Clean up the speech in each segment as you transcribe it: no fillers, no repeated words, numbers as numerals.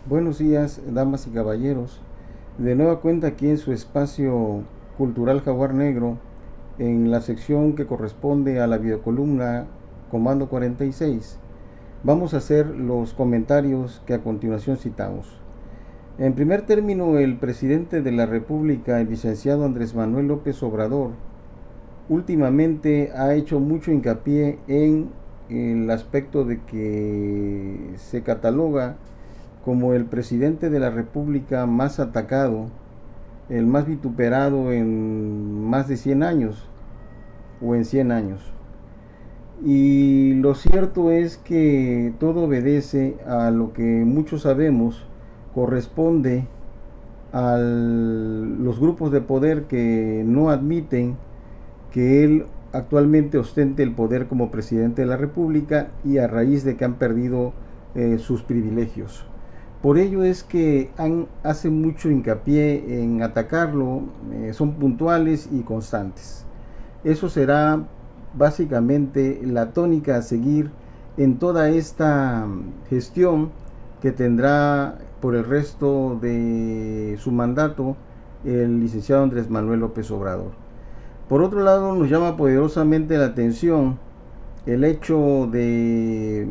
Buenos días, damas y caballeros. De nueva cuenta aquí en su espacio cultural Jaguar Negro, en la sección que corresponde a la videocolumna Comando 46, vamos a hacer los comentarios que a continuación citamos. En primer término, el presidente de la República, el licenciado Andrés Manuel López Obrador, últimamente ha hecho mucho hincapié en el aspecto de que se cataloga como el presidente de la República más atacado, el más vituperado en más de 100 años o en 100 años. Y lo cierto es que todo obedece a lo que muchos sabemos corresponde a los grupos de poder que no admiten que él actualmente ostente el poder como presidente de la República y a raíz de que han perdido sus privilegios. Por ello es que hacen mucho hincapié en atacarlo, son puntuales y constantes. Eso será básicamente la tónica a seguir en toda esta gestión que tendrá por el resto de su mandato el licenciado Andrés Manuel López Obrador. Por otro lado, nos llama poderosamente la atención el hecho de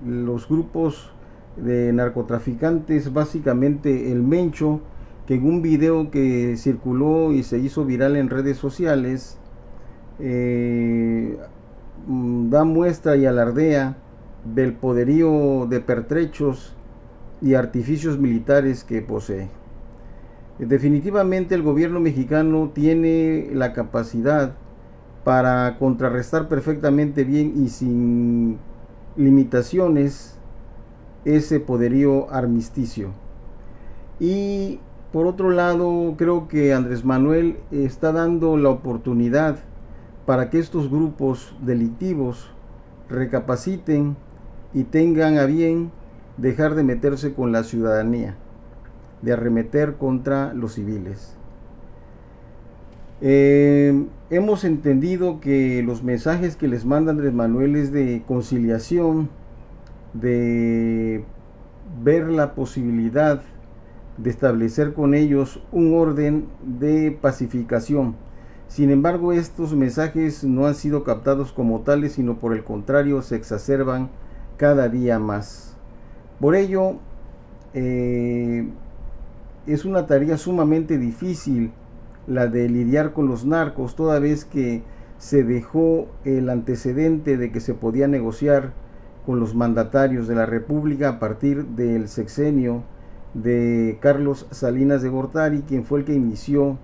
los grupos de narcotraficantes, básicamente el Mencho, que en un video que circuló y se hizo viral en redes sociales, da muestra y alardea del poderío de pertrechos y artificios militares que posee. Definitivamente el gobierno mexicano tiene la capacidad para contrarrestar perfectamente bien y sin limitaciones ese poderío armisticio. Y por otro lado, creo que Andrés Manuel está dando la oportunidad para que estos grupos delictivos recapaciten y tengan a bien dejar de meterse con la ciudadanía, de arremeter contra los civiles. Hemos entendido que los mensajes que les manda Andrés Manuel es de conciliación, de ver la posibilidad de establecer con ellos un orden de pacificación. Sin embargo, estos mensajes no han sido captados como tales, sino por el contrario, se exacerban cada día más. Por ello, es una tarea sumamente difícil la de lidiar con los narcos, toda vez que se dejó el antecedente de que se podía negociar con los mandatarios de la República a partir del sexenio de Carlos Salinas de Gortari, quien fue el que inició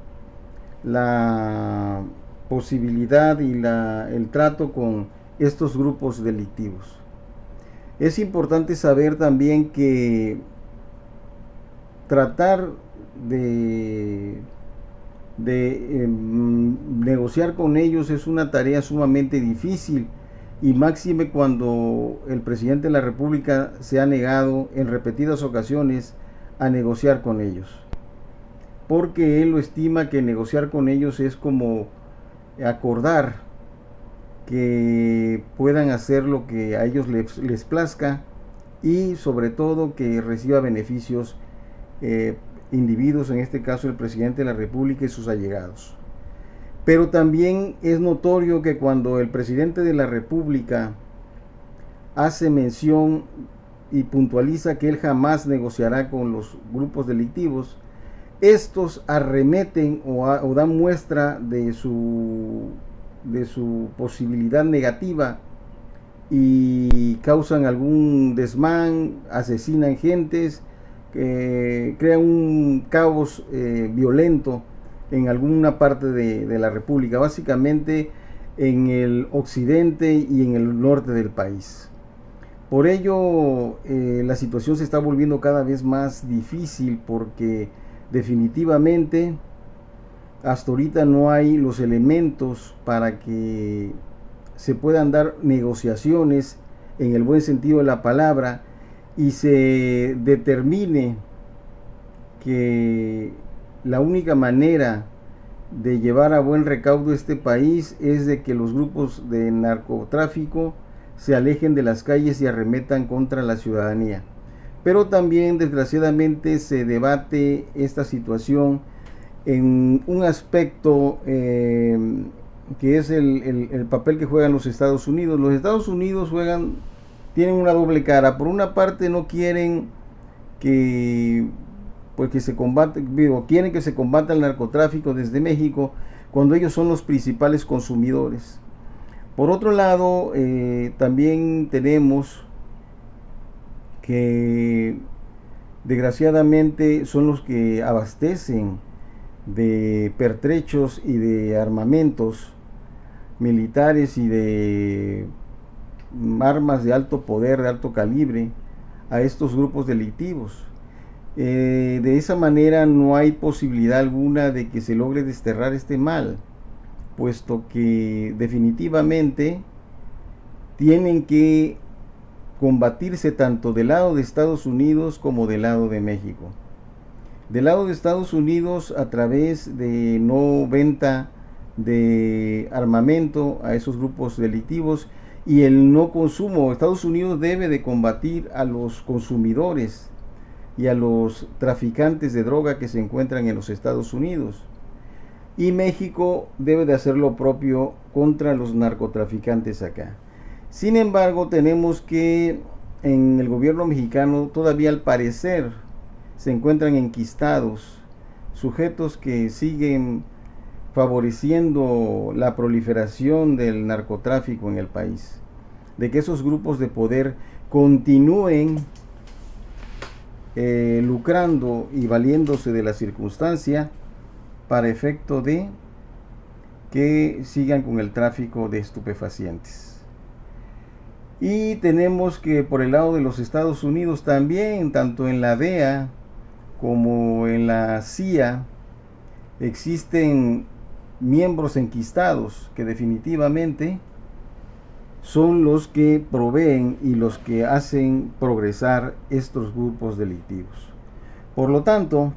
la posibilidad y el trato con estos grupos delictivos. Es importante saber también que tratar de negociar con ellos es una tarea sumamente difícil, y máxime cuando el presidente de la República se ha negado en repetidas ocasiones a negociar con ellos, porque él lo estima que negociar con ellos es como acordar que puedan hacer lo que a ellos les plazca, y sobre todo que reciba beneficios individuos, en este caso el presidente de la República y sus allegados. Pero también es notorio que cuando el presidente de la República hace mención y puntualiza que él jamás negociará con los grupos delictivos, estos arremeten o dan muestra de su posibilidad negativa y causan algún desmán, asesinan gentes, crean un caos violento en alguna parte de la República, básicamente en el occidente y en el norte del país. Por ello, la situación se está volviendo cada vez más difícil, porque definitivamente hasta ahorita no hay los elementos para que se puedan dar negociaciones en el buen sentido de la palabra y se determine que la única manera de llevar a buen recaudo este país es de que los grupos de narcotráfico se alejen de las calles y arremetan contra la ciudadanía. pero también desgraciadamente se debate esta situación en un aspecto que es el papel que juegan los Estados Unidos. Los Estados Unidos tienen una doble cara. Por una parte no quieren que que se combate, quieren que se combata el narcotráfico desde México cuando ellos son los principales consumidores. Por otro lado, también tenemos que desgraciadamente son los que abastecen de pertrechos y de armamentos militares y de armas de alto poder, de alto calibre a estos grupos delictivos. De esa manera no hay posibilidad alguna de que se logre desterrar este mal, puesto que definitivamente tienen que combatirse tanto del lado de Estados Unidos como del lado de México. Del lado de Estados Unidos, a través de no venta de armamento a esos grupos delictivos y el no consumo. Estados Unidos debe de combatir a los consumidores y a los traficantes de droga que se encuentran en los Estados Unidos. Y México debe de hacer lo propio contra los narcotraficantes acá. Sin embargo, tenemos que en el gobierno mexicano todavía al parecer se encuentran enquistados sujetos que siguen favoreciendo la proliferación del narcotráfico en el país, de que esos grupos de poder continúen lucrando y valiéndose de la circunstancia para efecto de que sigan con el tráfico de estupefacientes. Y tenemos que por el lado de los Estados Unidos también, tanto en la DEA como en la CIA, existen miembros enquistados que definitivamente son los que proveen y los que hacen progresar estos grupos delictivos. Por lo tanto,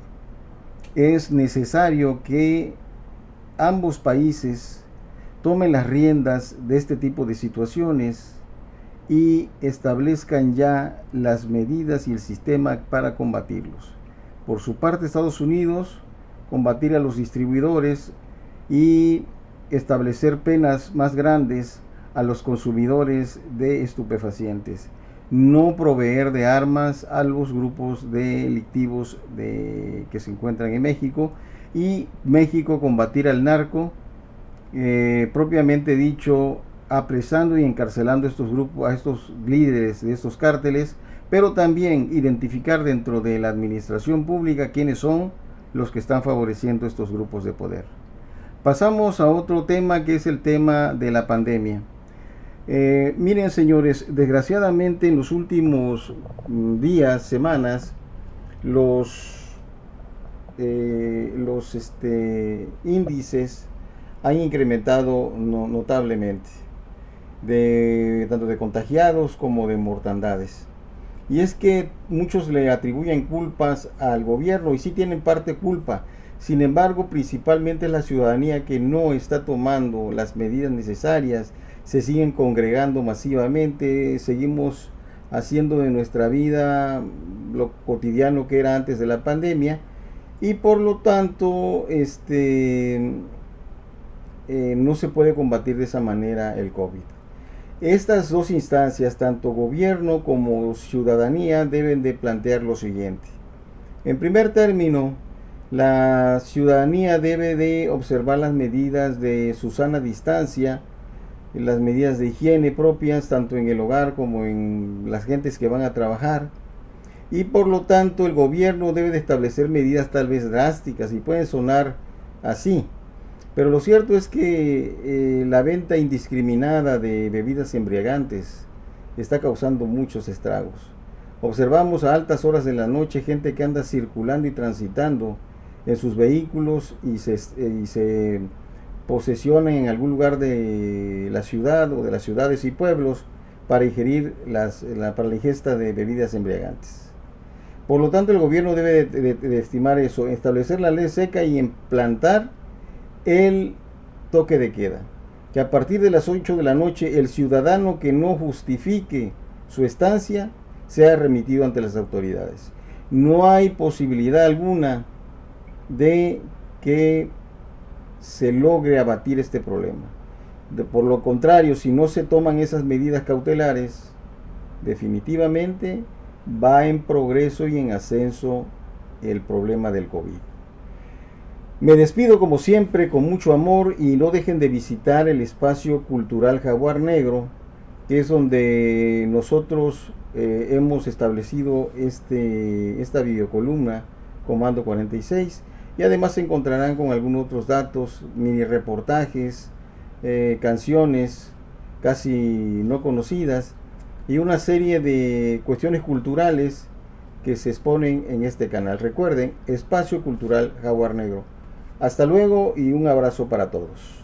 es necesario que ambos países tomen las riendas de este tipo de situaciones y establezcan ya las medidas y el sistema para combatirlos. Por su parte, Estados Unidos, combatir a los distribuidores y establecer penas más grandes a los consumidores de estupefacientes. No proveer de armas a los grupos delictivos que se encuentran en México, y México combatir al narco, propiamente dicho, apresando y encarcelando a estos grupos, a estos líderes de estos cárteles, pero también identificar dentro de la administración pública quiénes son los que están favoreciendo estos grupos de poder. Pasamos a otro tema, que es el tema de la pandemia. Miren, señores, desgraciadamente en los últimos días, semanas, los índices han incrementado notablemente, tanto de contagiados como de mortandades. Y es que muchos le atribuyen culpas al gobierno, y sí tienen parte culpa. Sin embargo, principalmente la ciudadanía que no está tomando las medidas necesarias. Se siguen congregando masivamente, seguimos haciendo de nuestra vida lo cotidiano que era antes de la pandemia, y por lo tanto no se puede combatir de esa manera el COVID. Estas dos instancias, tanto gobierno como ciudadanía, deben de plantear lo siguiente. En primer término, la ciudadanía debe de observar las medidas de su sana distancia, las medidas de higiene propias, tanto en el hogar como en las gentes que van a trabajar, y por lo tanto el gobierno debe de establecer medidas tal vez drásticas, y pueden sonar así, pero lo cierto es que la venta indiscriminada de bebidas embriagantes está causando muchos estragos. Observamos a altas horas de la noche gente que anda circulando y transitando en sus vehículos y se posesionan en algún lugar de la ciudad o de las ciudades y pueblos para ingerir para la ingesta de bebidas embriagantes. Por lo tanto, el gobierno debe de estimar eso, establecer la ley seca y implantar el toque de queda, que a partir de las 8 de la noche el ciudadano que no justifique su estancia sea remitido ante las autoridades. No hay posibilidad alguna de que se logre abatir este problema. Por lo contrario, si no se toman esas medidas cautelares, definitivamente va en progreso y en ascenso el problema del COVID. Me despido como siempre con mucho amor y no dejen de visitar el espacio cultural Jaguar Negro, que es donde nosotros hemos establecido esta videocolumna Comando 46, y además se encontrarán con algunos otros datos, mini reportajes, canciones casi no conocidas y una serie de cuestiones culturales que se exponen en este canal. Recuerden, Espacio Cultural Jaguar Negro. Hasta luego y un abrazo para todos.